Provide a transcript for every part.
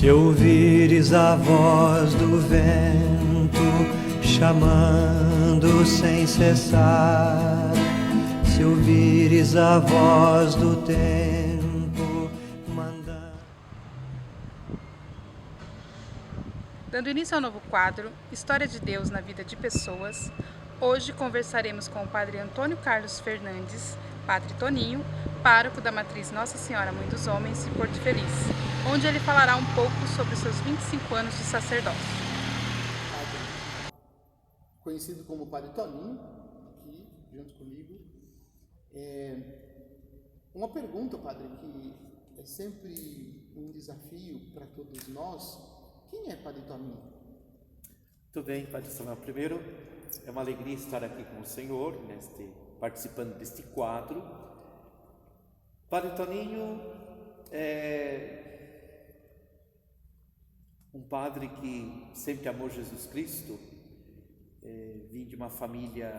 Se ouvires a voz do vento chamando sem cessar, se ouvires a voz do tempo mandando. Dando início ao novo quadro, História de Deus na Vida de Pessoas, hoje conversaremos com o Padre Antônio Carlos Fernandes, Padre Toninho, pároco da Matriz Nossa Senhora Mãe dos Homens em Porto Feliz, onde ele falará um pouco sobre seus 25 anos de sacerdócio. Conhecido como Padre Toninho, aqui junto comigo. Uma pergunta, Padre, que é sempre um desafio para todos nós: quem é Padre Toninho? Tudo bem, Padre Samuel. Primeiro, é uma alegria estar aqui com o Senhor, participando deste quadro. Padre Toninho é um padre que sempre amou Jesus Cristo. Vim de uma família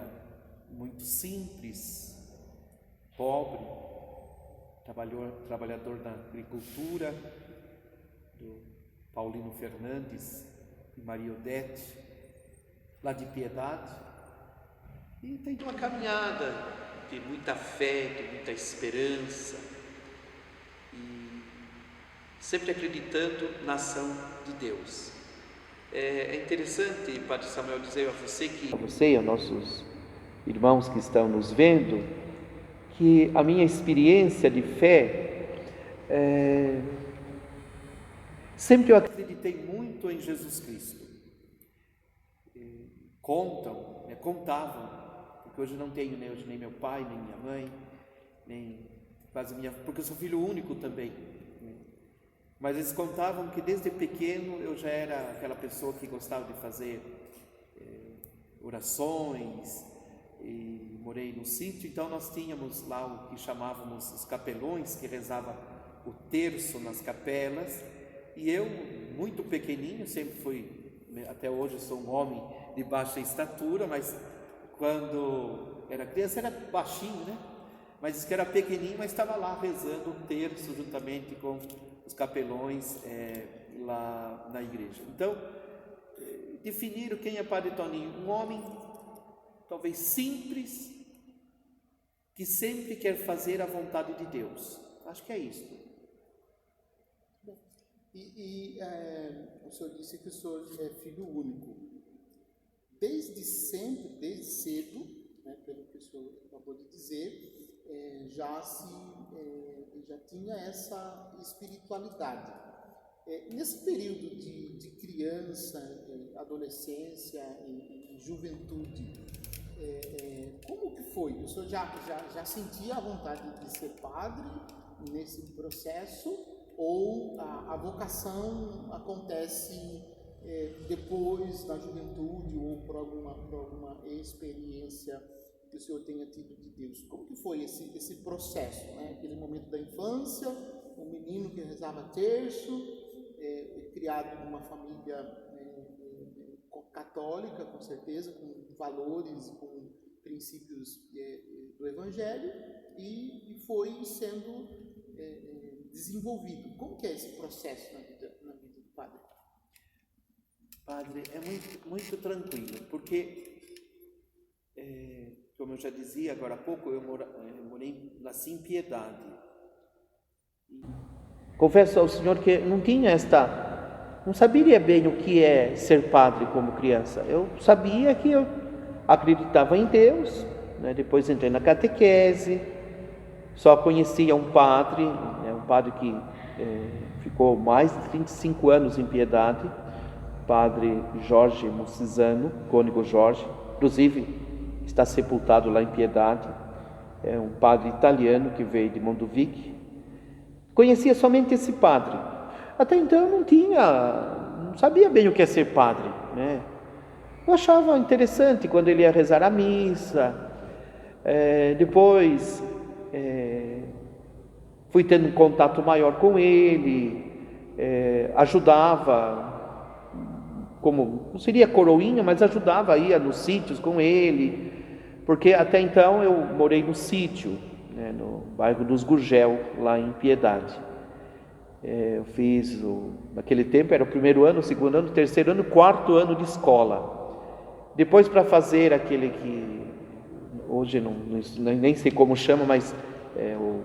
muito simples, pobre, trabalhador da agricultura, do Paulino Fernandes e Maria Odete, lá de Piedade, e tem uma caminhada de muita fé, de muita esperança, e sempre acreditando na ação de Deus. É interessante, Padre Samuel, dizer a você e aos nossos irmãos que estão nos vendo, que a minha experiência de fé, sempre eu acreditei muito em Jesus Cristo. Contavam, porque hoje não tenho nem meu pai, nem minha mãe, porque eu sou filho único também. Mas eles contavam que desde pequeno eu já era aquela pessoa que gostava de fazer orações, e morei no sítio, então nós tínhamos lá o que chamávamos os capelões, que rezava o terço nas capelas, e eu, muito pequenininho, sempre fui, até hoje sou um homem de baixa estatura, mas quando era criança era baixinho, mas disse que era pequenininho, mas estava lá rezando o terço juntamente com os capelões lá na igreja. Então, definiram quem é Padre Toninho: um homem talvez simples, que sempre quer fazer a vontade de Deus. Acho que é isso. O senhor disse que o senhor é filho único. Desde sempre, desde cedo, pelo que o senhor acabou de dizer, já tinha essa espiritualidade. Nesse período de criança, adolescência e juventude, como que foi? O senhor já sentia a vontade de ser padre nesse processo, ou a vocação acontece depois da juventude, ou por alguma experiência que o senhor tenha tido de Deus? Como que foi esse processo, aquele momento da infância, um menino que rezava terço, criado numa família católica, com certeza, com valores, com princípios do Evangelho, e foi sendo desenvolvido. Como que é esse processo na vida do padre? Padre, é muito, muito tranquilo, porque, como eu já dizia agora há pouco, eu nasci em Piedade. Confesso ao Senhor que não sabia bem o que é ser padre como criança. Eu sabia que eu acreditava em Deus, depois entrei na catequese, só conhecia um padre que ficou mais de 35 anos em Piedade, Padre Jorge Mucisano, cônego Jorge, inclusive está sepultado lá em Piedade. É um padre italiano que veio de Mondovic. Conhecia somente esse padre. Até então não sabia bem o que é ser padre, Eu achava interessante quando ele ia rezar a missa. Depois fui tendo um contato maior com ele, ajudava, como não seria coroinha, mas ajudava, ia nos sítios com ele, porque até então eu morei no sítio, no bairro dos Gurgel, lá em Piedade. Eu fiz, naquele tempo era o primeiro ano, o segundo ano, o terceiro ano, o quarto ano de escola. Depois, para fazer aquele que hoje nem sei como chama, mas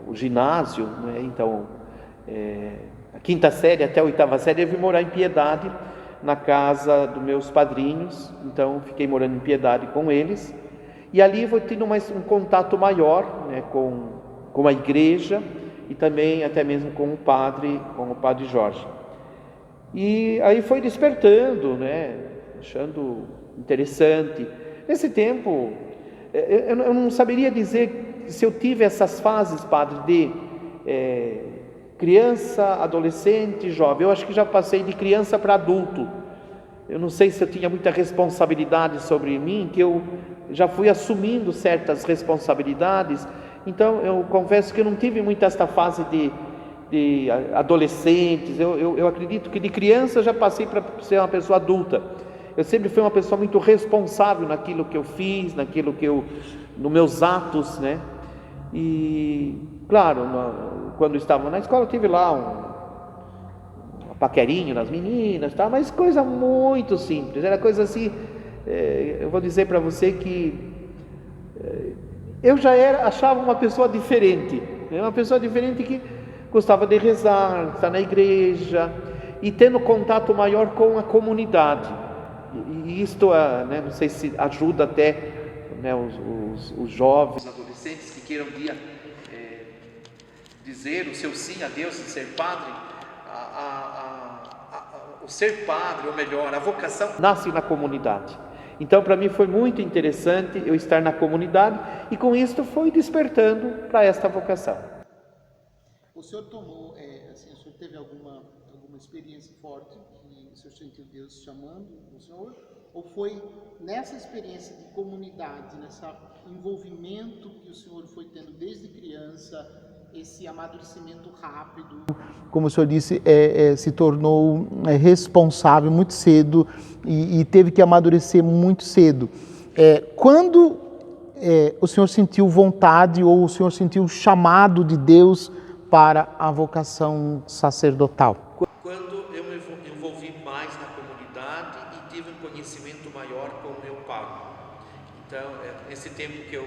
o ginásio, né? Então, a quinta série até a oitava série, eu vim morar em Piedade, na casa dos meus padrinhos. Então, fiquei morando em Piedade com eles. E ali vou tendo um contato maior, né, com a igreja e também até mesmo com o padre Jorge. E aí foi despertando, né, achando interessante. Nesse tempo, eu não saberia dizer se eu tive essas fases, padre, de criança, adolescente, jovem. Eu acho que já passei de criança para adulto. Eu não sei se eu tinha muita responsabilidade sobre mim, que eu já fui assumindo certas responsabilidades. Então, eu confesso que eu não tive muito esta fase de adolescentes. Eu acredito que de criança eu já passei para ser uma pessoa adulta. Eu sempre fui uma pessoa muito responsável naquilo que eu fiz, nos meus atos, né? E, claro, quando estava na escola, eu tive lá um paquerinho nas meninas, tá? Mas coisa muito simples. Era coisa assim, eu vou dizer para você que eu já achava uma pessoa diferente, né? Uma pessoa diferente que gostava de rezar, estar na igreja e tendo contato maior com a comunidade. E isto, né, não sei se ajuda até, né, os jovens, os adolescentes que queiram dizer o seu sim a Deus e ser padre. O ser padre, ou melhor, a vocação nasce na comunidade. Então, para mim foi muito interessante eu estar na comunidade e com isso foi despertando para esta vocação. O senhor tomou, assim, o senhor teve alguma experiência forte que o senhor sentiu Deus chamando o senhor? Ou foi nessa experiência de comunidade, nesse envolvimento que o senhor foi tendo desde criança, esse amadurecimento rápido? Como o senhor disse, se tornou responsável muito cedo e teve que amadurecer muito cedo. Quando o senhor sentiu vontade ou o senhor sentiu o chamado de Deus para a vocação sacerdotal? Quando eu me envolvi mais na comunidade e tive um conhecimento maior com o meu padre. Então, nesse tempo que eu...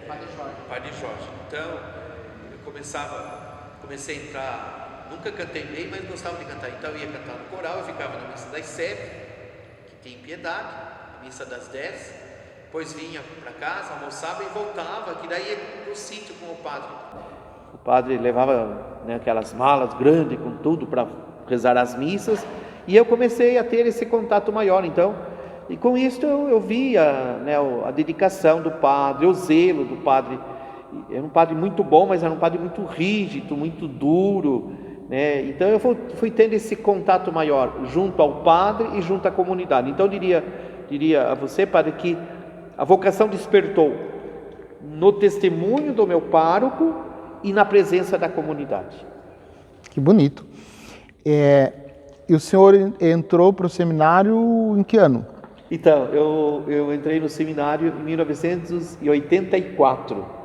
Padre Jorge. Então, eu comecei a entrar, nunca cantei bem, mas gostava de cantar. Então, eu ia cantar no coral, eu ficava na missa das 7, que tem Piedade, missa das 10, depois vinha para casa, almoçava e voltava, que daí ia para o sítio com o padre. O padre levava, né, aquelas malas grandes com tudo para rezar as missas, e eu comecei a ter esse contato maior. Então, e com isso eu via, né, a dedicação do padre, o zelo do padre. Era um padre muito bom, mas era um padre muito rígido, muito duro, né? Então eu fui tendo esse contato maior junto ao padre e junto à comunidade. Então diria a você, padre, que a vocação despertou no testemunho do meu pároco e na presença da comunidade. Que bonito. E o senhor entrou para o seminário em que ano? Então, eu entrei no seminário em 1984.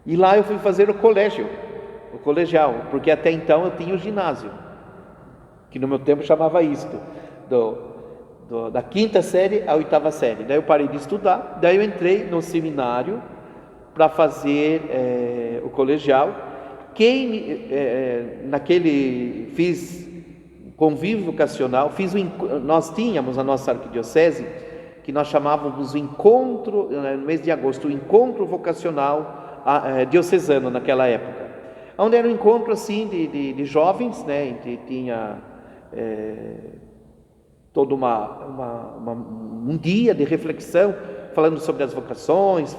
E lá eu fui fazer o colegial, porque até então eu tinha o ginásio, que no meu tempo chamava isto, da quinta série à oitava série. Daí eu parei de estudar, daí eu entrei no seminário para fazer o colegial. Fiz convívio vocacional, nós tínhamos a nossa arquidiocese, que nós chamávamos o encontro, no mês de agosto, o encontro vocacional diocesano naquela época, onde era um encontro assim de jovens, né? Tinha todo um dia de reflexão, falando sobre as vocações,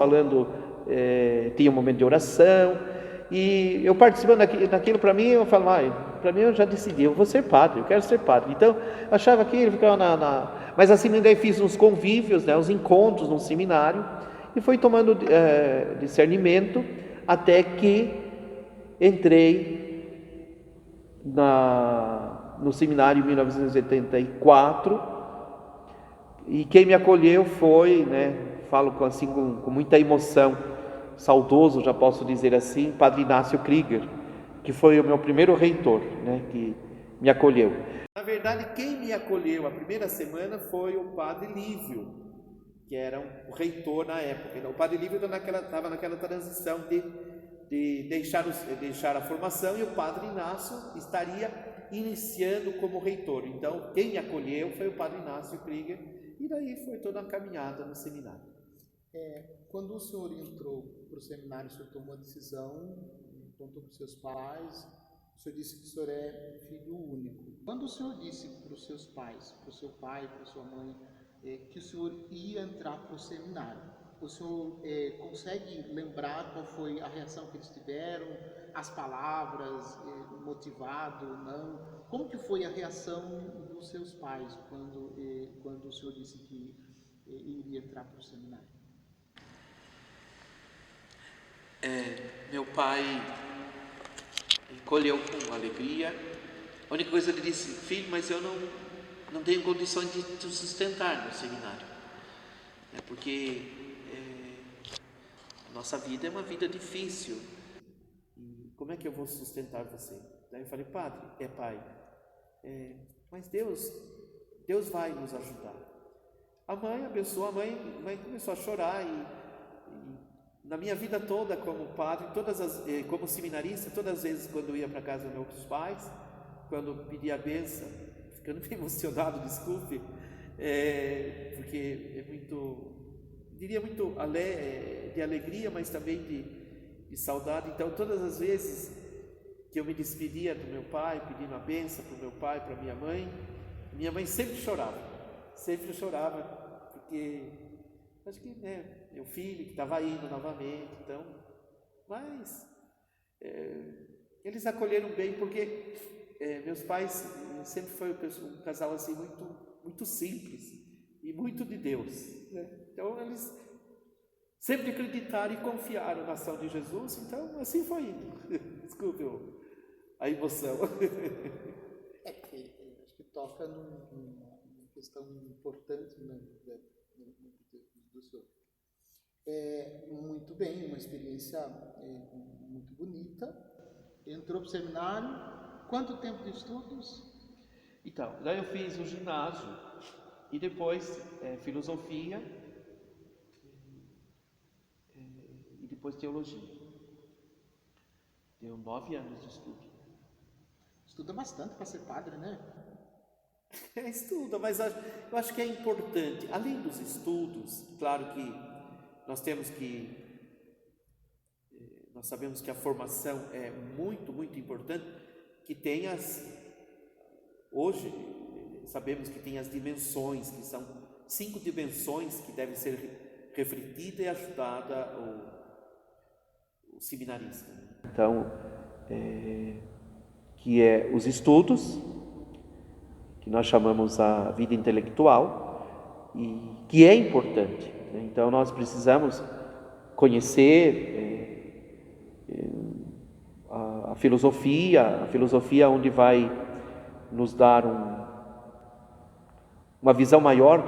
tinha um momento de oração. E eu participando daquilo, para mim, eu falava, para mim eu já decidi, eu vou ser padre, eu quero ser padre. Então, achava que ele ficava Mas assim, daí fiz uns convívios, né, uns encontros num seminário, e fui tomando discernimento, até que entrei no seminário em 1984, e quem me acolheu foi, né, falo com muita emoção, saudoso, já posso dizer assim, Padre Inácio Krieger. que foi o meu primeiro reitor, né, que me acolheu. Na verdade, quem me acolheu a primeira semana foi o padre Lívio, que era o reitor na época. O padre Lívio estava naquela transição de deixar a formação, e o padre Inácio estaria iniciando como reitor. Então, quem me acolheu foi o padre Inácio Krieger, e daí foi toda a caminhada no seminário. Quando o senhor entrou para o seminário, o senhor tomou a decisão, contou para os seus pais, o senhor disse que o senhor é filho único. Quando o senhor disse para os seus pais, para o seu pai, para a sua mãe, que o senhor ia entrar para o seminário, o senhor consegue lembrar qual foi a reação que eles tiveram, as palavras, motivado, não? Como que foi a reação dos seus pais quando o senhor disse que iria entrar para o seminário? Meu pai colheu com alegria. A única coisa que ele disse: filho, mas eu não tenho condições de te sustentar no seminário, porque a nossa vida é uma vida difícil, e como é que eu vou sustentar você? Daí eu falei: padre, pai, mas Deus vai nos ajudar. A mãe abençoou, a mãe começou a chorar, e na minha vida toda como padre, como seminarista, todas as vezes quando eu ia para casa dos meus pais, quando pedia a bênção, ficando bem emocionado, desculpe, porque é muito, diria muito de alegria, mas também de saudade. Então, todas as vezes que eu me despedia do meu pai, pedindo a bênção para o meu pai, para minha mãe sempre chorava, porque acho que, meu filho que estava indo novamente, então, mas eles acolheram bem, porque meus pais sempre foi um casal assim muito simples e muito de Deus, né? Então eles sempre acreditaram e confiaram na ação de Jesus, então assim foi indo. Desculpe a emoção. Acho que toca numa questão importante do senhor. Muito bem, uma experiência muito bonita. Entrou para o seminário. Quanto tempo de estudos? Então, daí eu fiz o ginásio e depois filosofia e depois teologia. Deu 9 anos de estudo. Estuda bastante para ser padre, né? Estuda, mas eu acho que é importante, além dos estudos, claro que nós sabemos que a formação é muito, muito importante, que hoje sabemos que tem as dimensões, que são 5 dimensões que devem ser refletidas e ajudada o seminarista. Então, que é os estudos, que nós chamamos a vida intelectual, e que é importante, né? Então nós precisamos conhecer a filosofia onde vai nos dar uma visão maior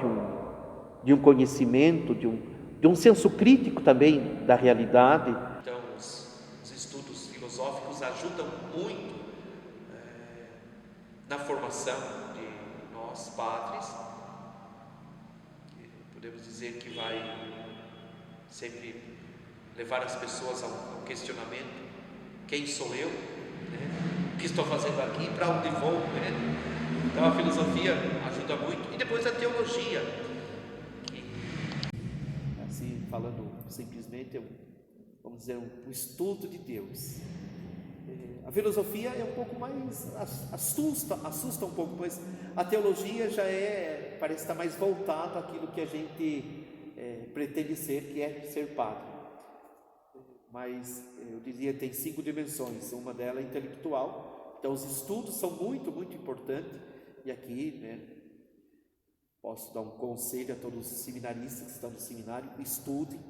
de um conhecimento, de um senso crítico também da realidade. Então os estudos filosóficos ajudam muito na formação de nós padres. Podemos dizer que vai sempre levar as pessoas ao questionamento: quem sou eu? O que estou fazendo aqui? Para onde vou? Então a filosofia ajuda muito. E depois a teologia, que, assim, falando simplesmente, vamos dizer, um estudo de Deus. A filosofia é um pouco mais, assusta um pouco, mas a teologia já parece estar mais voltada àquilo que a gente pretende ser, que é ser padre. Mas eu diria que tem 5 dimensões, uma delas é intelectual. Então os estudos são muito, muito importantes, e aqui, posso dar um conselho a todos os seminaristas que estão no seminário: estudem,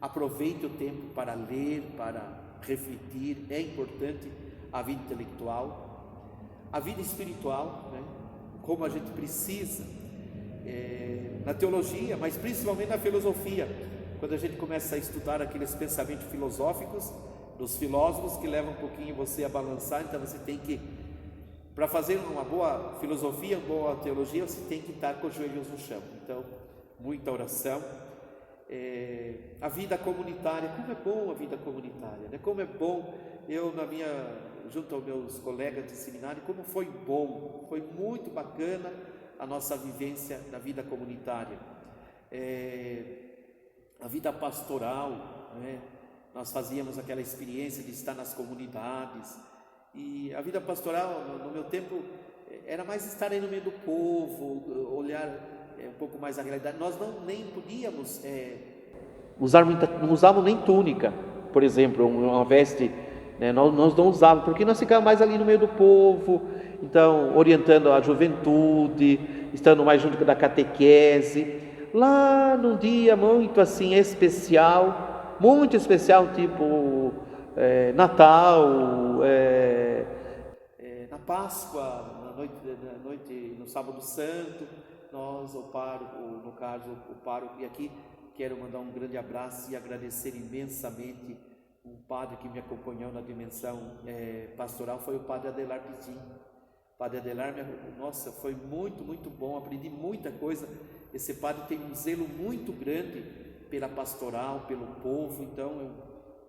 aproveite o tempo para ler, para refletir. É importante a vida intelectual, a vida espiritual, como a gente precisa na teologia, mas principalmente na filosofia. Quando a gente começa a estudar aqueles pensamentos filosóficos, dos filósofos que levam um pouquinho você a balançar. Então você tem que, para fazer uma boa filosofia, uma boa teologia, você tem que estar com os joelhos no chão. Então, muita oração. A vida comunitária, como é bom a vida comunitária, né? Como é bom, junto aos meus colegas de seminário, como foi bom, foi muito bacana a nossa vivência da vida comunitária. A vida pastoral, né? Nós fazíamos aquela experiência de estar nas comunidades, e a vida pastoral, no meu tempo, era mais estar aí no meio do povo, olhar um pouco mais a realidade. Nós nem podíamos não usávamos nem túnica, por exemplo, uma veste, né? Nós não usávamos, porque nós ficávamos mais ali no meio do povo, então orientando a juventude, estando mais junto da catequese. Lá num dia muito assim especial, muito especial, tipo Natal, na Páscoa, na noite, no Sábado Santo, nós, o pároco, e aqui quero mandar um grande abraço e agradecer imensamente um padre que me acompanhou na dimensão pastoral, foi o padre Adelar Pitim. O padre Adelar, nossa, foi muito, muito bom, aprendi muita coisa. Esse padre tem um zelo muito grande pela pastoral, pelo povo, então eu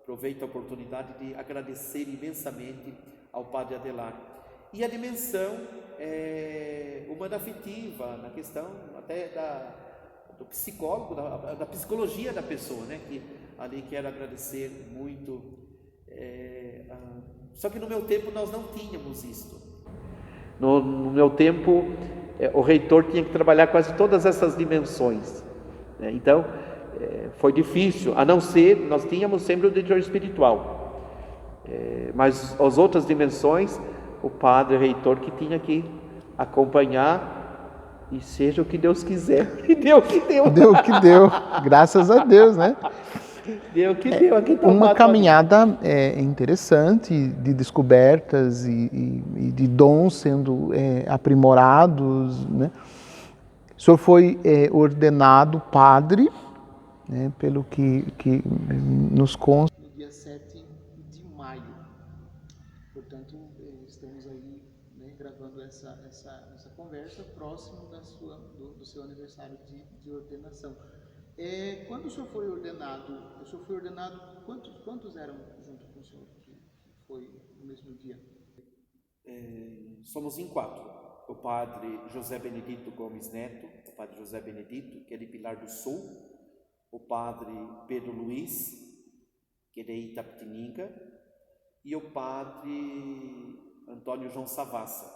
aproveito a oportunidade de agradecer imensamente ao padre Adelar. E a dimensão humano-afetiva, na questão até do psicólogo, da psicologia da pessoa, né? Que ali quero agradecer muito. Só que no meu tempo nós não tínhamos isto. No meu tempo, o reitor tinha que trabalhar quase todas essas dimensões, né? Então, foi difícil, a não ser, nós tínhamos sempre o diretor espiritual, mas as outras dimensões, o padre, o reitor, que tinha que acompanhar, e seja o que Deus quiser. E deu o que deu. Deu o que deu, graças a Deus, né? Deu o que deu. Aqui tá uma caminhada interessante de descobertas e de dons sendo aprimorados, né? O senhor foi ordenado padre, né, pelo que nos consta. No dia 7 de maio. Portanto, estamos aí, né, gravando essa conversa próximo do seu aniversário de ordenação. Quando o senhor foi ordenado, quantos eram junto com o senhor que foi no mesmo dia? Somos em 4. O padre José Benedito Gomes Neto, o padre José Benedito, que é de Pilar do Sul, o padre Pedro Luiz, que é de Itapetininga, e o padre Antônio João Savassa,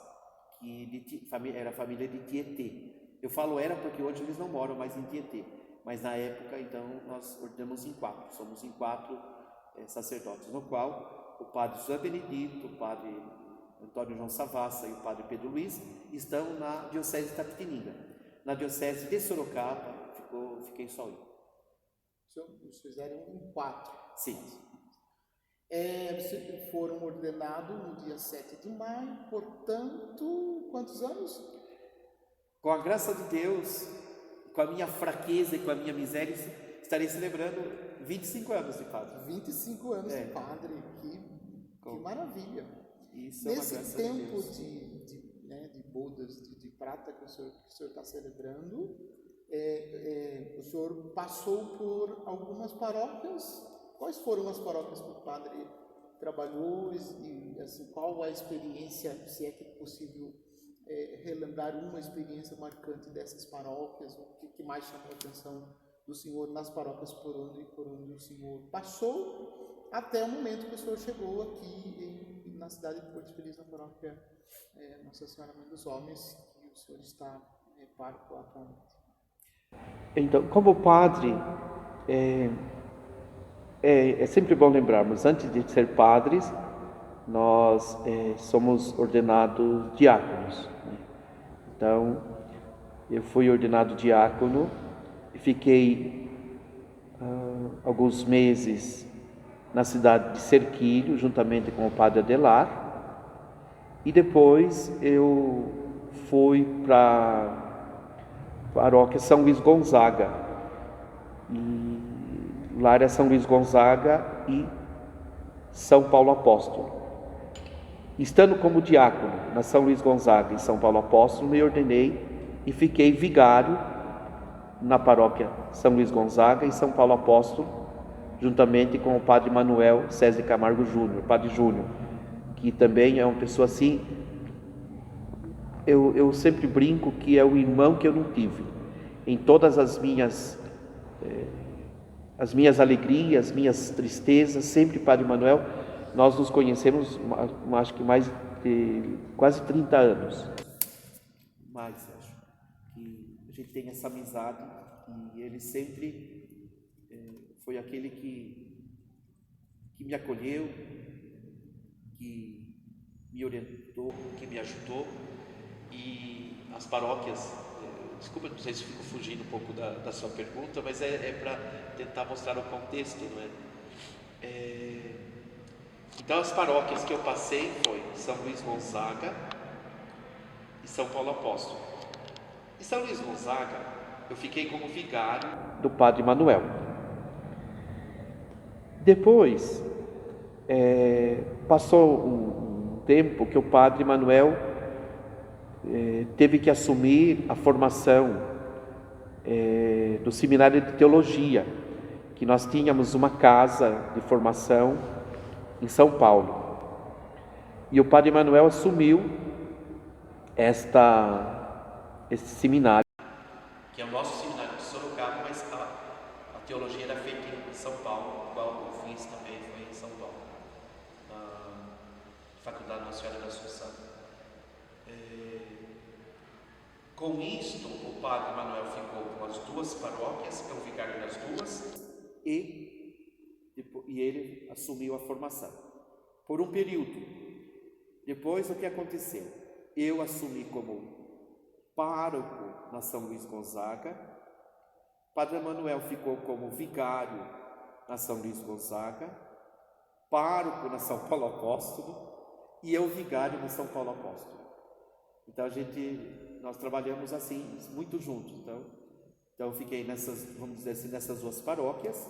que era família de Tietê. Eu falo era porque hoje eles não moram mais em Tietê, mas na época, então, nós ordenamos em 4, somos em 4 sacerdotes, no qual o padre José Benedito, o padre Antônio João Savassa e o padre Pedro Luiz estão na diocese de Itapetininga. Na diocese de Sorocaba, fiquei só eu. Vocês fizeram em 4. Sim. Vocês foram ordenados no dia 7 de maio, portanto, quantos anos? Com a graça de Deus, com a minha fraqueza e com a minha miséria, estarei celebrando 25 anos de padre. 25 anos de padre, que maravilha. Isso. Nesse tempo de bodas de prata que o senhor está celebrando, o senhor passou por algumas paróquias. Quais foram as paróquias que o padre trabalhou e assim, qual a experiência, se é que é possível relembrar uma experiência marcante dessas paróquias, o que mais chamou a atenção do senhor nas paróquias por onde o senhor passou, até o momento que o senhor chegou aqui na cidade de Porto Feliz, na paróquia Nossa Senhora Mãe dos Homens, que o senhor está pároco atualmente. Então, como padre, é sempre bom lembrarmos, antes de ser padres, nós somos ordenados diáconos, né? Então, eu fui ordenado diácono e fiquei alguns meses na cidade de Serquilho, juntamente com o padre Adelar, e depois eu fui para a paróquia São Luís Gonzaga, e lá era São Luís Gonzaga e São Paulo Apóstolo. Estando como diácono na São Luís Gonzaga e São Paulo Apóstolo, me ordenei e fiquei vigário na paróquia São Luís Gonzaga e São Paulo Apóstolo, juntamente com o padre Manuel César Camargo Júnior, padre Júnior, que também é uma pessoa assim, eu sempre brinco que é o irmão que eu não tive. Em todas as minhas alegrias, as minhas tristezas, sempre padre Manuel. Nós nos conhecemos, acho que mais de quase 30 anos. Mas acho que a gente tem essa amizade e ele sempre foi aquele que me acolheu, que me orientou, que me ajudou. E as paróquias, desculpa, não sei se fico fugindo um pouco da sua pergunta, mas é para tentar mostrar o contexto, não é? Então as paróquias que eu passei foi São Luís Gonzaga e São Paulo Apóstolo. Em São Luís Gonzaga eu fiquei como vigário do padre Manuel. Depois passou um tempo que o padre Manuel teve que assumir a formação do seminário de teologia, que nós tínhamos uma casa de formação em São Paulo, e o padre Manuel assumiu esse seminário, que é o nosso seminário de Sorocaba, mas a teologia era feita em São Paulo, igual eu fiz também, foi em São Paulo, na Faculdade Nossa Senhora da Assunção. Com isto, o padre Manuel ficou com as duas paróquias, eu vigário nas duas, e ele assumiu a formação por um período. Depois, o que aconteceu? Eu assumi como pároco na São Luís Gonzaga, padre Manuel ficou como vigário na São Luís Gonzaga, pároco na São Paulo Apóstolo e eu vigário na São Paulo Apóstolo. Então nós trabalhamos assim, muito juntos. Então eu fiquei vamos dizer assim, nessas duas paróquias.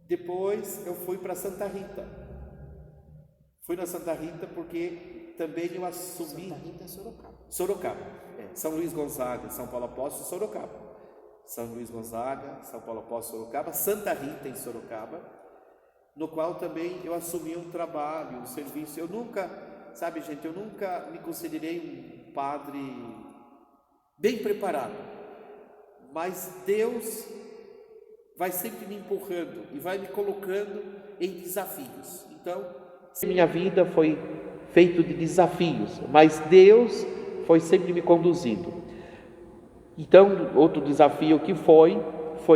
Depois eu fui para Santa Rita. Fui na Santa Rita porque também eu assumi... Santa Rita é Sorocaba. Sorocaba. São Luís Gonzaga, São Paulo Apóstolo, Sorocaba. São Luís Gonzaga, São Paulo Apóstolo, Sorocaba. Santa Rita em Sorocaba, no qual também eu assumi um trabalho, um serviço. Eu nunca me considerei um padre bem preparado, mas Deus vai sempre me empurrando e vai me colocando em desafios. Então, minha vida foi feita de desafios, mas Deus foi sempre me conduzindo. Então, outro desafio que foi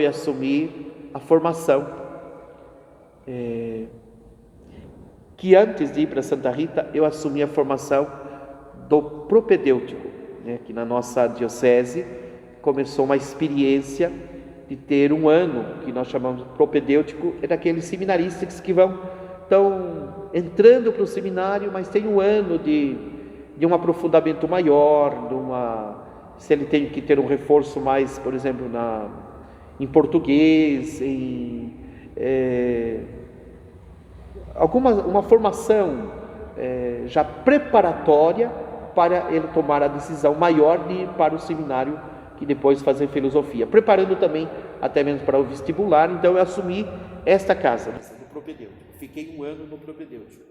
assumir a formação, que antes de ir para Santa Rita, eu assumi a formação do propedêutico, que na nossa diocese começou uma experiência de ter um ano, que nós chamamos de propedêutico, daqueles seminaristas que estão entrando para o seminário, mas tem um ano de um aprofundamento maior, se ele tem que ter um reforço mais, por exemplo, em português, uma formação já preparatória para ele tomar a decisão maior de ir para o seminário, que depois fazer filosofia, preparando também até mesmo para o vestibular. Então eu assumi esta casa do propedêutico, fiquei um ano no propedêutico,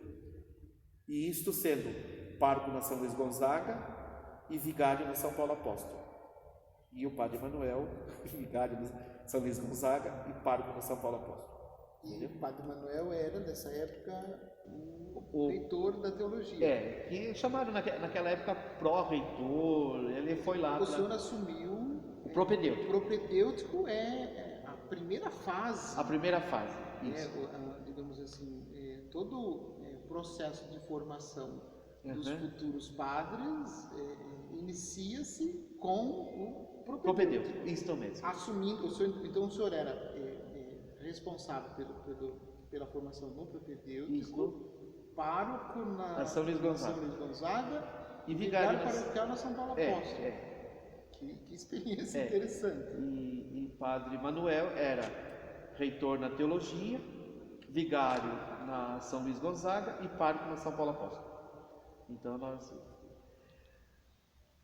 e isto sendo pároco na São Luís Gonzaga e vigário na São Paulo Apóstolo, e o padre Manuel vigário na São Luís Gonzaga e pároco na São Paulo Apóstolo. E o padre Manuel era, nessa época, o reitor da teologia. Que chamaram naquela época pró-reitor, ele foi lá. O senhor assumiu o propedêutico. O propedêutico é a primeira fase. A primeira fase, isso. Digamos assim, todo o processo de formação dos futuros padres inicia-se com o propedêutico. Isso mesmo. Assumindo, então o senhor era responsável pela formação no propedêutico, pároco na São Luís Gonzaga e vigário paroquial na São Paulo Apóstolo. Que experiência interessante. E padre Manuel era reitor na teologia, vigário na São Luís Gonzaga e pároco na São Paulo Apóstolo. Então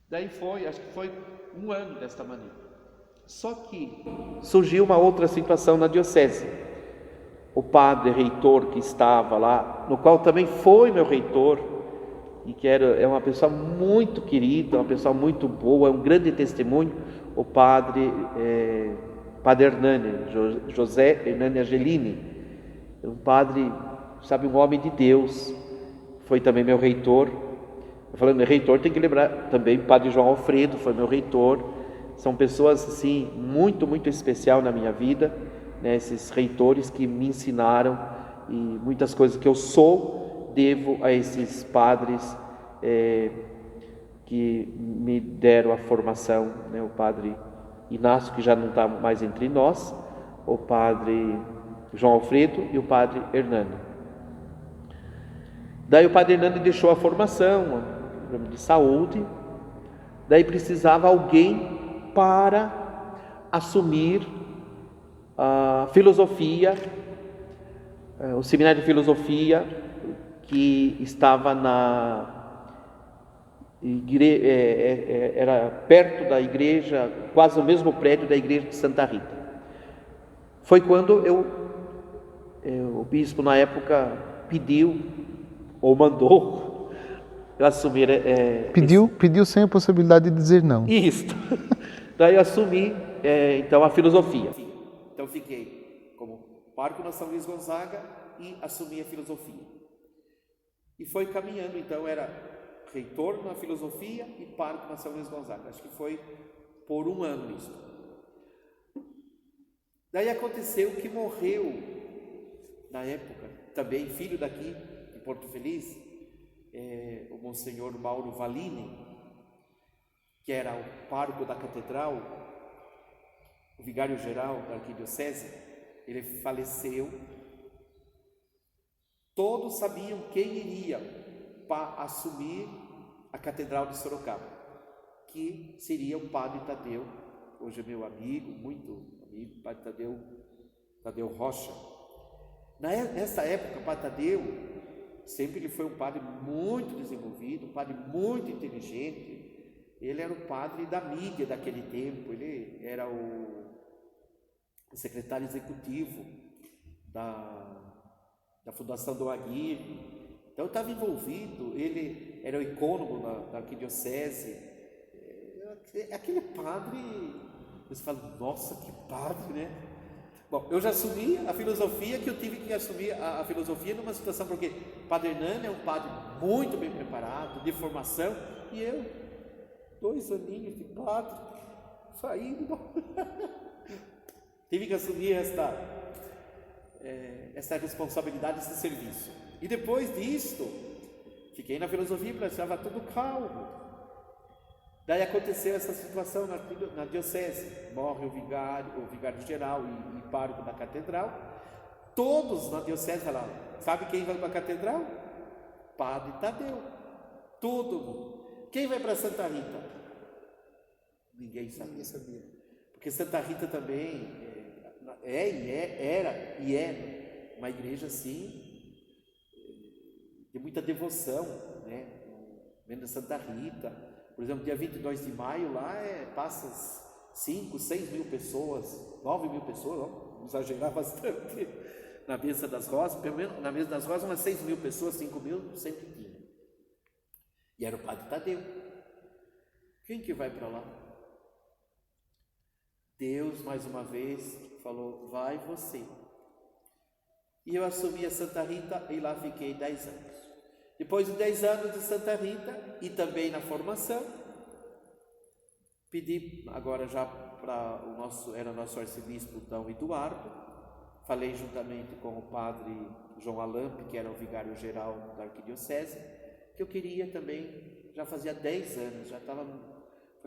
daí acho que foi um ano desta maneira. Só que surgiu uma outra situação na diocese. O padre reitor que estava lá, no qual também foi meu reitor, e que é uma pessoa muito querida, uma pessoa muito boa, é um grande testemunho, o padre Hernani, José Hernani Angelini, um padre, sabe, um homem de Deus, foi também meu reitor. Falando em reitor, tem que lembrar também o padre João Alfredo, foi meu reitor. São pessoas assim muito, muito especial na minha vida, né? Esses reitores que me ensinaram, e muitas coisas que eu sou devo a esses padres que me deram a formação, né? O padre Inácio, que já não está mais entre nós, o padre João Alfredo e o padre Hernani. Daí o padre Hernani deixou a formação de saúde, daí precisava alguém para assumir a filosofia, o seminário de filosofia que estava era perto da igreja, quase no mesmo prédio da igreja de Santa Rita. Foi quando o bispo na época pediu ou mandou eu assumir. Pediu sem a possibilidade de dizer não. Isso. Daí eu assumi então a filosofia. Então fiquei como pároco na São Luís Gonzaga e assumi a filosofia. E foi caminhando, então era reitor na filosofia e pároco na São Luís Gonzaga. Acho que foi por um ano isso. Daí aconteceu que morreu, na época, também filho daqui, de Porto Feliz, o Monsenhor Mauro Valini, que era o pároco da catedral, o vigário-geral da arquidiocese. Ele faleceu. Todos sabiam quem iria para assumir a catedral de Sorocaba, que seria o padre Tadeu, hoje é meu amigo, muito amigo, padre Tadeu Rocha. Nessa época, o padre Tadeu sempre ele foi um padre muito desenvolvido, um padre muito inteligente. Ele era o padre da mídia daquele tempo, ele era o secretário executivo da Fundação Dom Aguirre. Então estava envolvido, ele era o ecônomo da arquidiocese. Aquele padre, você fala, nossa, que padre, né? Bom, eu já assumi a filosofia, que eu tive que assumir a filosofia numa situação, porque o padre Hernani é um padre muito bem preparado, de formação, e eu, 2 aninhos de padre, saindo, tive que assumir essa responsabilidade, esse serviço. E depois disto, fiquei na filosofia, estava tudo calmo. Daí aconteceu essa situação na diocese, morre o vigário-geral e pároco da catedral. Todos na diocese falaram, sabe quem vai para a catedral? Padre Tadeu. Todo mundo. Quem vai para Santa Rita? Ninguém sabia. Porque Santa Rita também era uma igreja assim, de muita devoção, né? Vendo Santa Rita. Por exemplo, dia 22 de maio lá passa 5, 6 mil pessoas, 9 mil pessoas, vamos exagerar bastante, na mesa das rosas, pelo menos na mesa das rosas umas 6 mil pessoas, 5 mil sempre tinha. E era o padre Tadeu. Quem que vai para lá? Deus mais uma vez falou, vai você. E eu assumi a Santa Rita e lá fiquei 10 anos. Depois de 10 anos de Santa Rita e também na formação, pedi agora já para era o nosso arcebispo Dom Eduardo, falei juntamente com o padre João Alampe, que era o vigário-geral da arquidiocese, que eu queria também, já fazia 10 anos, falei,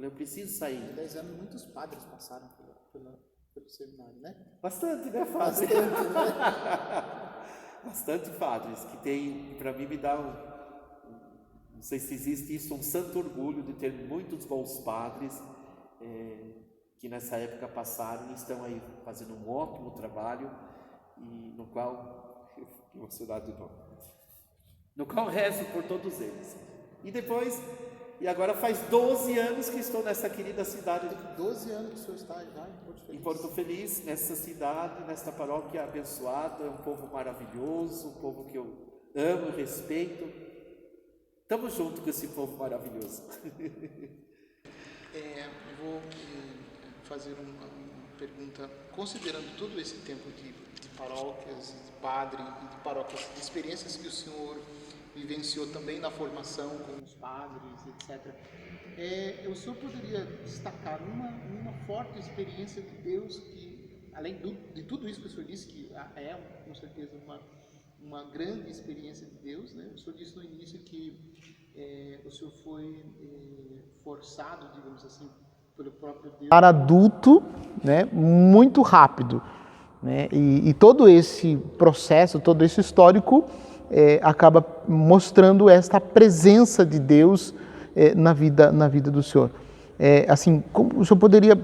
eu preciso sair. 10 anos, muitos padres passaram pelo seminário, né? Bastante, né, padre? Bastante, né? Bastante padres, que tem, para mim, me dá não sei se existe isso, um santo orgulho de ter muitos bons padres que nessa época passaram e estão aí fazendo um ótimo trabalho, e no qual emocionado de novo. No qual rezo por todos eles. E agora faz 12 anos que estou nessa querida cidade. 12 anos que o senhor está já em Porto Feliz. Em Porto Feliz, nessa cidade, nesta paróquia abençoada, é um povo maravilhoso, um povo que eu amo e respeito. Estamos juntos com esse povo maravilhoso. Eu vou fazer uma pergunta, considerando todo esse tempo de paróquias, de padre e de paróquias, de experiências que o senhor vivenciou também na formação com os padres, etc. O senhor poderia destacar uma forte experiência de Deus que, além de tudo isso que o senhor disse, que é com certeza uma grande experiência de Deus, né? O senhor disse no início que o senhor foi forçado, digamos assim, pelo próprio Deus. Para adulto, né, muito rápido, né? E todo esse processo, todo esse histórico acaba mostrando esta presença de Deus na vida do senhor. Assim, como o senhor poderia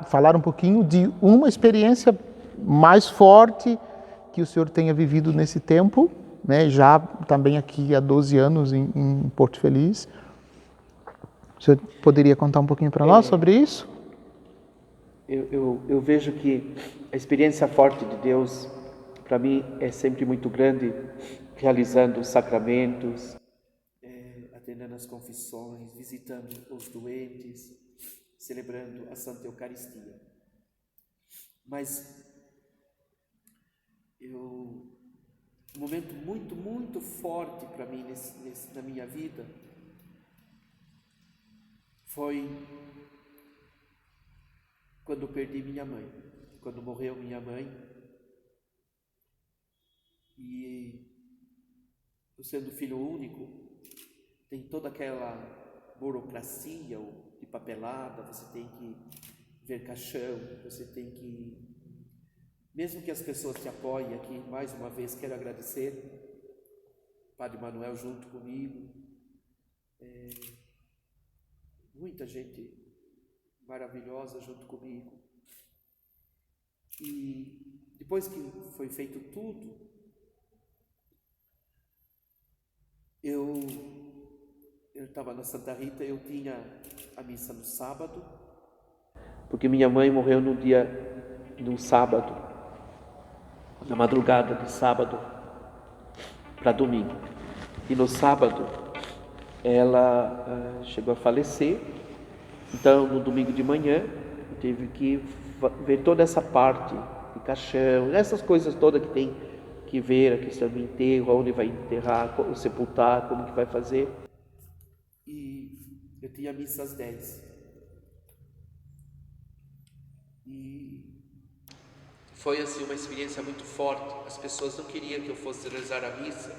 falar um pouquinho de uma experiência mais forte que o senhor tenha vivido nesse tempo, né, já também aqui há 12 anos em Porto Feliz. O senhor poderia contar um pouquinho para nós sobre isso? Eu vejo que a experiência forte de Deus, para mim, é sempre muito grande, realizando os sacramentos, atendendo as confissões, visitando os doentes, celebrando a Santa Eucaristia. Mas um momento muito, muito forte para mim na minha vida foi quando eu perdi minha mãe, quando morreu minha mãe. E eu, sendo filho único, tem toda aquela burocracia de papelada, você tem que ver caixão, você tem que... Mesmo que as pessoas te apoiem aqui, mais uma vez quero agradecer, Padre Manuel junto comigo, muita gente maravilhosa junto comigo. E depois que foi feito tudo, eu estava na Santa Rita, eu tinha a missa no sábado, porque minha mãe morreu no sábado, na madrugada de sábado para domingo. E no sábado ela chegou a falecer. Então, no domingo de manhã, eu tive que ver toda essa parte de caixão, essas coisas todas que tem que ver, a questão do enterro, onde vai enterrar, sepultar, como que vai fazer. E eu tinha missa às 10. E foi assim uma experiência muito forte. As pessoas não queriam que eu fosse rezar a missa,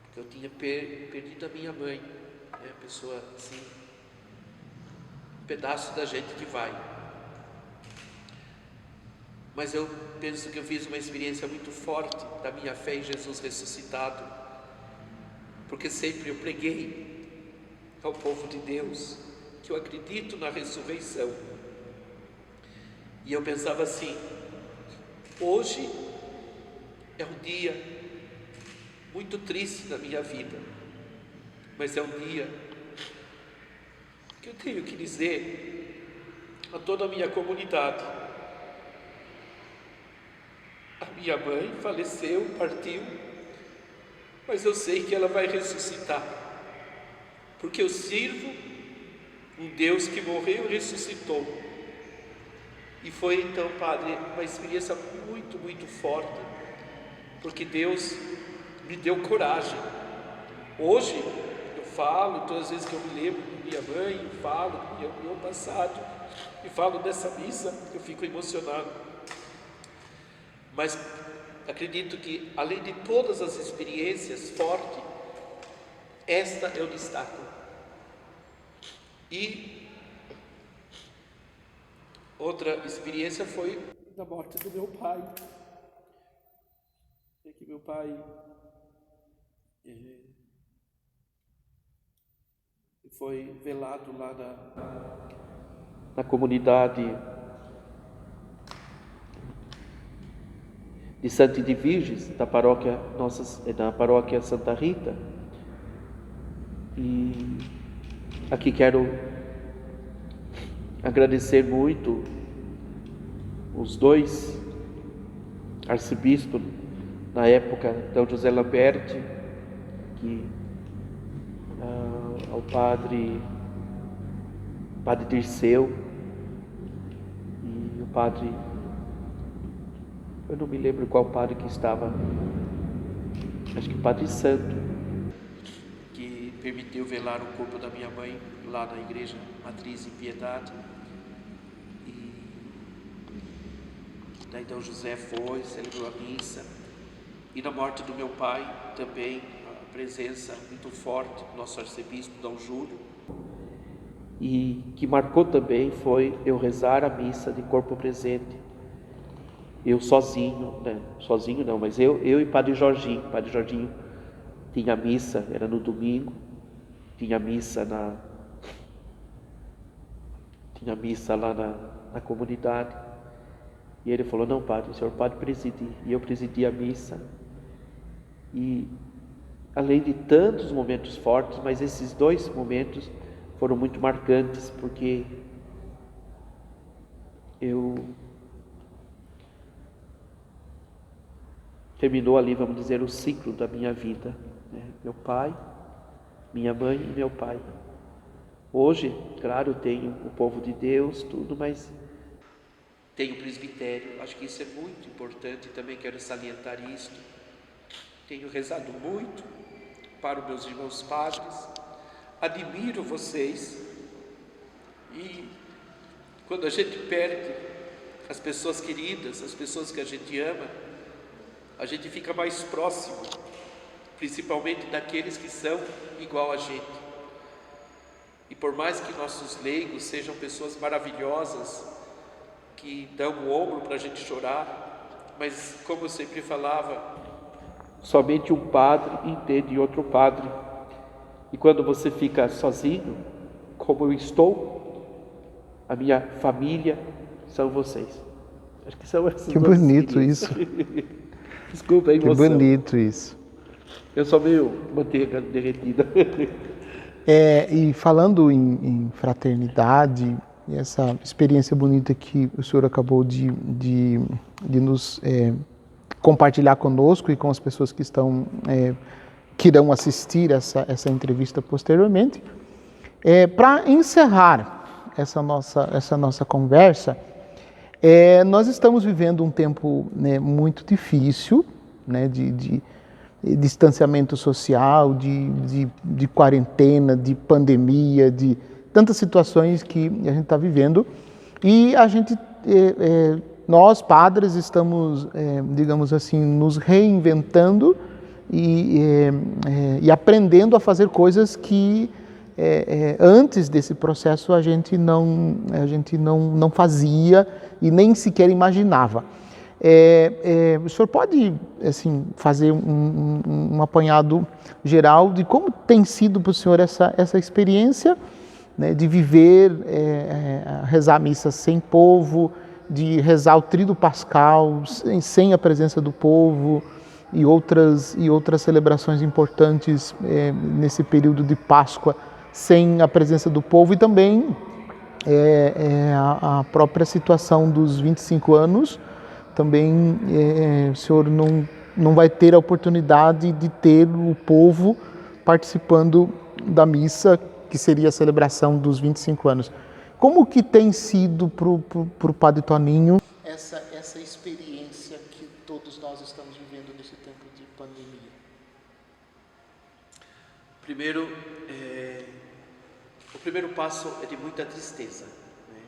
porque eu tinha perdido a minha mãe, né? A pessoa assim, um pedaço da gente que vai. Mas eu penso que eu fiz uma experiência muito forte da minha fé em Jesus ressuscitado, porque sempre eu preguei ao povo de Deus que eu acredito na ressurreição. E eu pensava assim: hoje é um dia muito triste na minha vida, mas é um dia que eu tenho que dizer a toda a minha comunidade: a minha mãe faleceu, partiu, mas eu sei que ela vai ressuscitar, porque eu sirvo um Deus que morreu e ressuscitou. E foi então, Padre, uma experiência muito, muito forte, porque Deus me deu coragem. Hoje eu falo, todas as vezes que eu me lembro de minha mãe, eu falo do meu passado, e falo dessa missa, eu fico emocionado. Mas acredito que, além de todas as experiências fortes, esta eu destaco. E outra experiência foi da morte do meu pai. É que meu pai foi velado lá na comunidade de Santa de Virgens, da paróquia Santa Rita. E aqui quero agradecer muito os dois arcebispos na época, D. José Lamberti, ao padre Dirceu e o padre, eu não me lembro qual padre que estava, acho que o Padre Santo, que permitiu velar o corpo da minha mãe lá na igreja Matriz em Piedade. E daí D. José foi, celebrou a missa. E na morte do meu pai também a presença muito forte do nosso arcebispo D. Júlio. E que marcou também foi eu rezar a missa de corpo presente. Eu sozinho, né? Sozinho não, mas eu e Padre Jorginho. Padre Jorginho tinha missa, era no domingo, tinha missa lá na comunidade. E ele falou: não, padre, o senhor pode presidir. E eu presidi a missa. E além de tantos momentos fortes, mas esses dois momentos foram muito marcantes, porque terminou ali, vamos dizer, o ciclo da minha vida, né? Meu pai, minha mãe e meu pai. Hoje, claro, tenho o povo de Deus, tudo, mas tenho o presbitério. Acho que isso é muito importante, também quero salientar isto. Tenho rezado muito para os meus irmãos padres, admiro vocês, e quando a gente perde as pessoas queridas, as pessoas que a gente ama, a gente fica mais próximo, principalmente daqueles que são igual a gente. E por mais que nossos leigos sejam pessoas maravilhosas, que dão o ombro para a gente chorar, mas como eu sempre falava, somente um padre entende outro padre. E quando você fica sozinho, como eu estou, a minha família são vocês. Acho que são essas. Que bonito isso. Desculpa a emoção. Que bonito isso. Eu sou meio manteiga derretida. E falando em fraternidade, essa experiência bonita que o senhor acabou de nos compartilhar conosco e com as pessoas que irão assistir essa entrevista posteriormente. Para encerrar essa nossa conversa, nós estamos vivendo um tempo, né, muito difícil, né, de distanciamento social, de quarentena, de pandemia, de tantas situações que a gente está vivendo. E a gente, nós padres, estamos, digamos assim, nos reinventando e aprendendo a fazer coisas que antes desse processo a gente não fazia e nem sequer imaginava. O senhor pode, assim, fazer um apanhado geral de como tem sido para o senhor essa experiência, né, de viver, rezar a missa sem povo, de rezar o Tríduo Pascal sem a presença do povo e outras celebrações importantes nesse período de Páscoa sem a presença do povo, e também a própria situação dos 25 anos. Também o senhor não vai ter a oportunidade de ter o povo participando da missa, que seria a celebração dos 25 anos. Como que tem sido para o Padre Toninho essa experiência que todos nós estamos vivendo nesse tempo de pandemia? Primeiro, o primeiro passo é de muita tristeza, né?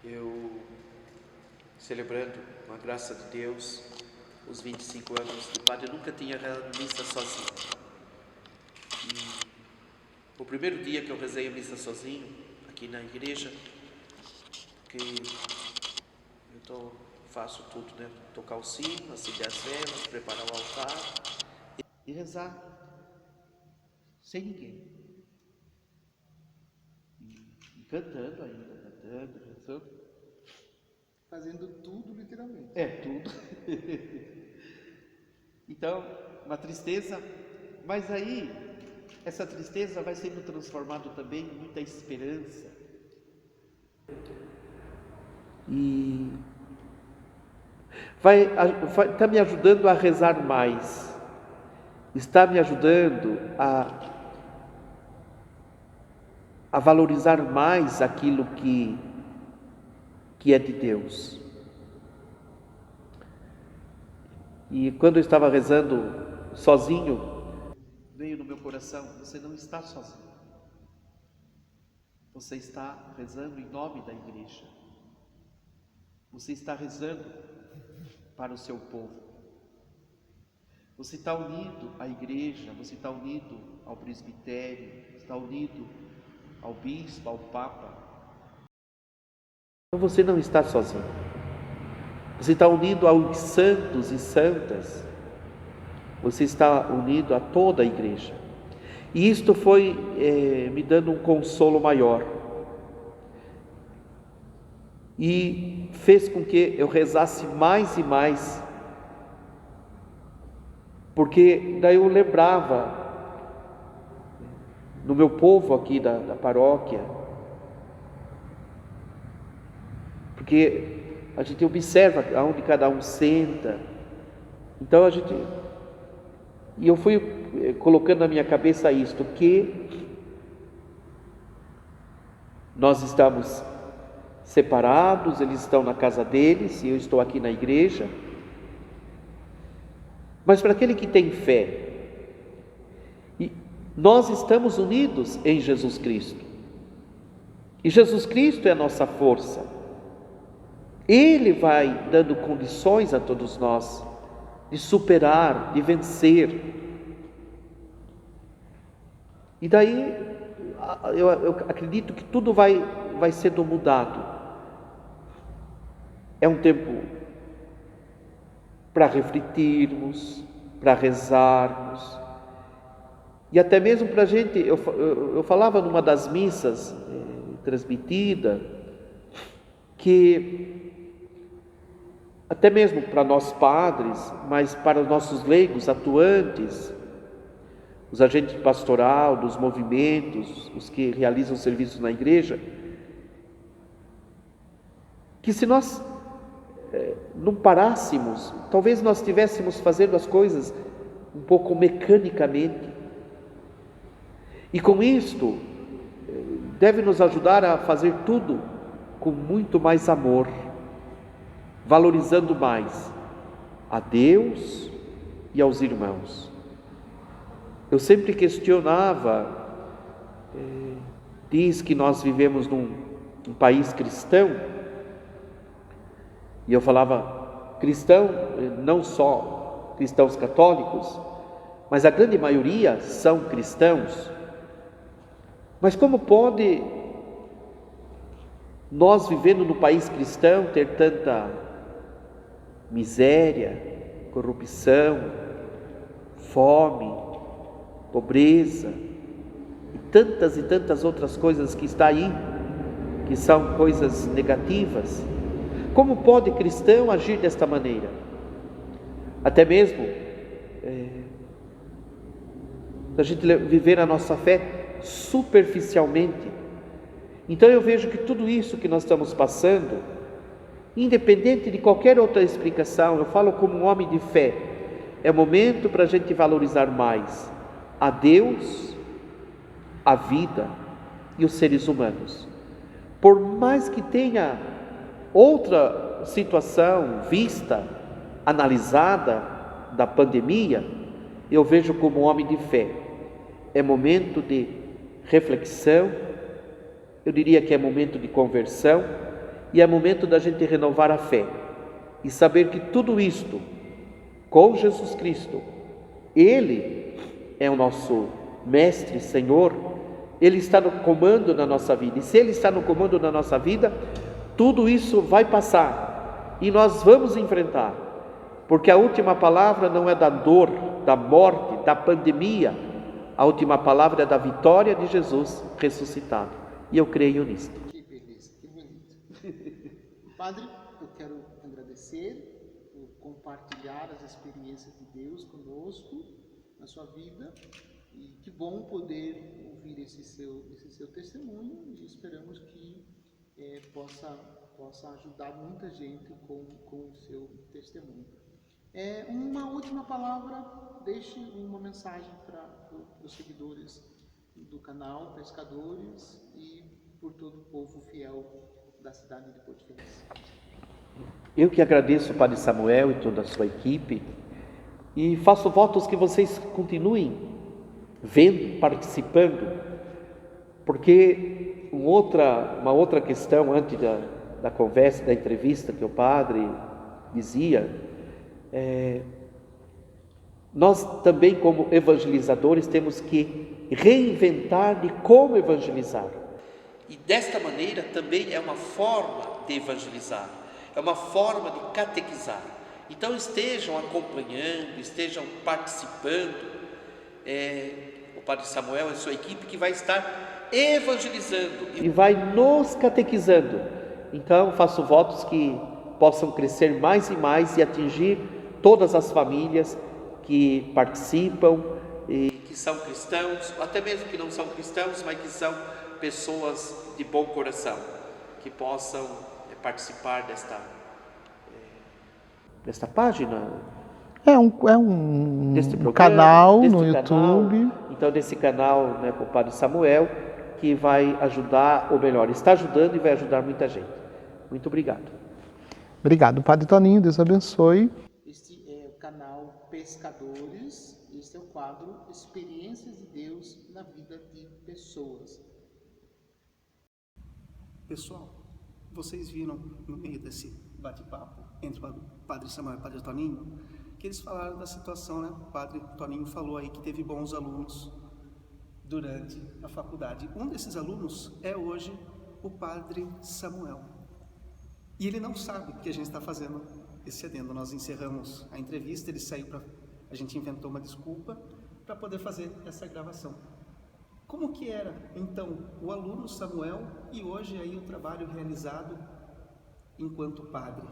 Eu, celebrando, com a graça de Deus, os 25 anos do padre, eu nunca tinha rezado missa sozinho. E o primeiro dia que eu rezei a missa sozinho, aqui na igreja, que faço tudo, né? Tocar o sino, acender as velas, preparar o altar e rezar sem ninguém. E cantando ainda, rezando. Fazendo tudo literalmente. É tudo. Então, uma tristeza, mas aí essa tristeza vai sendo transformada também em muita esperança. E está me ajudando a rezar mais, está me ajudando a valorizar mais aquilo que é de Deus. E quando eu estava rezando sozinho, veio no meu coração: você não está sozinho, você está rezando em nome da igreja, você está rezando para o seu povo, você está unido à igreja, você está unido ao presbitério, está unido ao bispo, ao papa. Então você não está sozinho, você está unido aos santos e santas, você está unido a toda a igreja. E isto foi me dando um consolo maior, e fez com que eu rezasse mais e mais, porque daí eu lembrava no meu povo aqui da paróquia, porque a gente observa aonde cada um senta, então e eu fui colocando na minha cabeça isto, que nós estamos separados, eles estão na casa deles e eu estou aqui na igreja, mas para aquele que tem fé, e nós estamos unidos em Jesus Cristo, e Jesus Cristo é a nossa força, Ele vai dando condições a todos nós de superar, de vencer. E daí eu acredito que tudo vai sendo mudado. É um tempo para refletirmos, para rezarmos, e até mesmo para a gente, eu falava numa das missas transmitida, que até mesmo para nós padres, mas para os nossos leigos atuantes, os agentes pastoral, dos movimentos, os que realizam serviços na igreja, que se nós não parássemos, talvez nós estivéssemos fazendo as coisas um pouco mecanicamente, e com isto deve nos ajudar a fazer tudo com muito mais amor, valorizando mais a Deus e aos irmãos. Eu sempre questionava, diz que nós vivemos num país cristão, e eu falava, cristão, não só cristãos católicos, mas a grande maioria são cristãos. Mas como pode nós, vivendo no país cristão, ter tanta miséria, corrupção, fome, pobreza e tantas outras coisas que está aí, que são coisas negativas? Como pode cristão agir desta maneira? Até mesmo a gente viver a nossa fé superficialmente. Então eu vejo que tudo isso que nós estamos passando, independente de qualquer outra explicação, eu falo como um homem de fé, é momento para a gente valorizar mais a Deus, a vida e os seres humanos. Por mais que tenha outra situação vista, analisada da pandemia, eu vejo como um homem de fé. É momento de reflexão, eu diria que é momento de conversão, e é momento da gente renovar a fé e saber que tudo isto, com Jesus Cristo, Ele é o nosso Mestre, Senhor, Ele está no comando da nossa vida, e se Ele está no comando da nossa vida, tudo isso vai passar e nós vamos enfrentar, porque a última palavra não é da dor, da morte, da pandemia, a última palavra é da vitória de Jesus ressuscitado, e eu creio nisto. Que beleza, que bonito. Padre, eu quero agradecer por compartilhar as experiências de Deus conosco na sua vida. E que bom poder ouvir esse seu testemunho, e esperamos que possa ajudar muita gente com o seu testemunho. Uma última palavra, deixe uma mensagem para os seguidores do canal Pescadores e por todo o povo fiel da cidade de Porto Feliz. Eu que agradeço o Padre Samuel e toda a sua equipe e faço votos que vocês continuem vendo, participando, porque uma outra questão antes da conversa, da entrevista que o padre dizia, nós também como evangelizadores temos que reinventar de como evangelizar. E desta maneira também é uma forma de evangelizar, é uma forma de catequizar. Então estejam acompanhando, estejam participando, o Padre Samuel e sua equipe que vai estar evangelizando e vai nos catequizando. Então faço votos que possam crescer mais e mais e atingir todas as famílias que participam e que são cristãos, até mesmo que não são cristãos, mas que são pessoas de bom coração, que possam participar desta página. É um canal no YouTube. Então, desse canal, né, com o Padre Samuel, que vai ajudar, ou melhor, está ajudando e vai ajudar muita gente. Muito obrigado. Obrigado, Padre Toninho, Deus abençoe. Este é o canal Pescadores, este é o quadro Experiências de Deus na vida de pessoas. Pessoal, vocês viram no meio desse bate-papo entre o Padre Samuel e o Padre Toninho, que eles falaram da situação, né? O Padre Toninho falou aí que teve bons alunos durante a faculdade. Um desses alunos é hoje o Padre Samuel. E ele não sabe que a gente está fazendo esse adendo. Nós encerramos a entrevista, ele saiu a gente inventou uma desculpa para poder fazer essa gravação. Como que era, então, o aluno Samuel e hoje aí o trabalho realizado enquanto padre?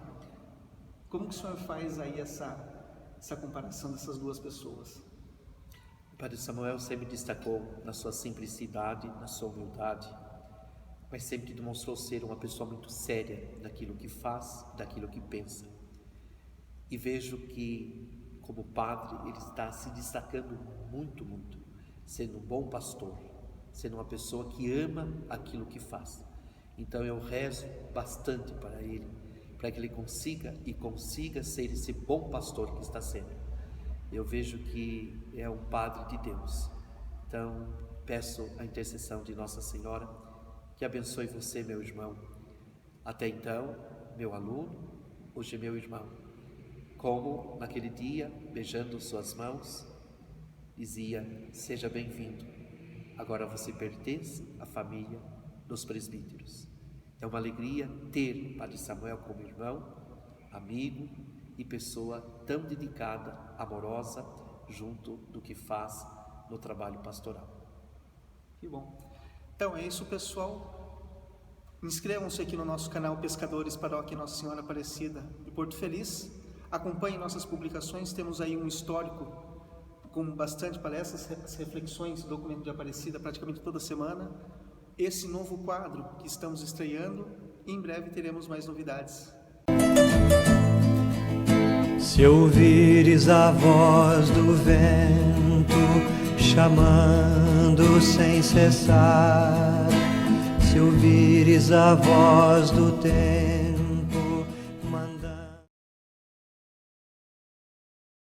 Como que o senhor faz aí essa comparação dessas duas pessoas? O Padre Samuel sempre destacou na sua simplicidade, na sua humildade, mas sempre demonstrou ser uma pessoa muito séria naquilo que faz, daquilo que pensa. E vejo que, como padre, ele está se destacando muito, muito, sendo um bom pastor, sendo uma pessoa que ama aquilo que faz. Então eu rezo bastante para ele, para que ele consiga ser esse bom pastor que está sendo. Eu vejo que é um padre de Deus. Então peço a intercessão de Nossa Senhora, que abençoe você, meu irmão. Até então, meu aluno, hoje meu irmão. Como naquele dia, beijando suas mãos, dizia: seja bem-vindo. Agora você pertence à família dos presbíteros. É uma alegria ter Padre Samuel como irmão, amigo e pessoa tão dedicada, amorosa, junto do que faz no trabalho pastoral. Que bom. Então é isso, pessoal. Inscrevam-se aqui no nosso canal Pescadores Paróquia Nossa Senhora Aparecida de Porto Feliz. Acompanhem nossas publicações. Temos aí um histórico com bastante palestras, reflexões, documento de Aparecida praticamente toda semana. Esse novo quadro que estamos estreando, em breve teremos mais novidades. Se ouvires a voz do vento chamando sem cessar, se ouvires a voz do tempo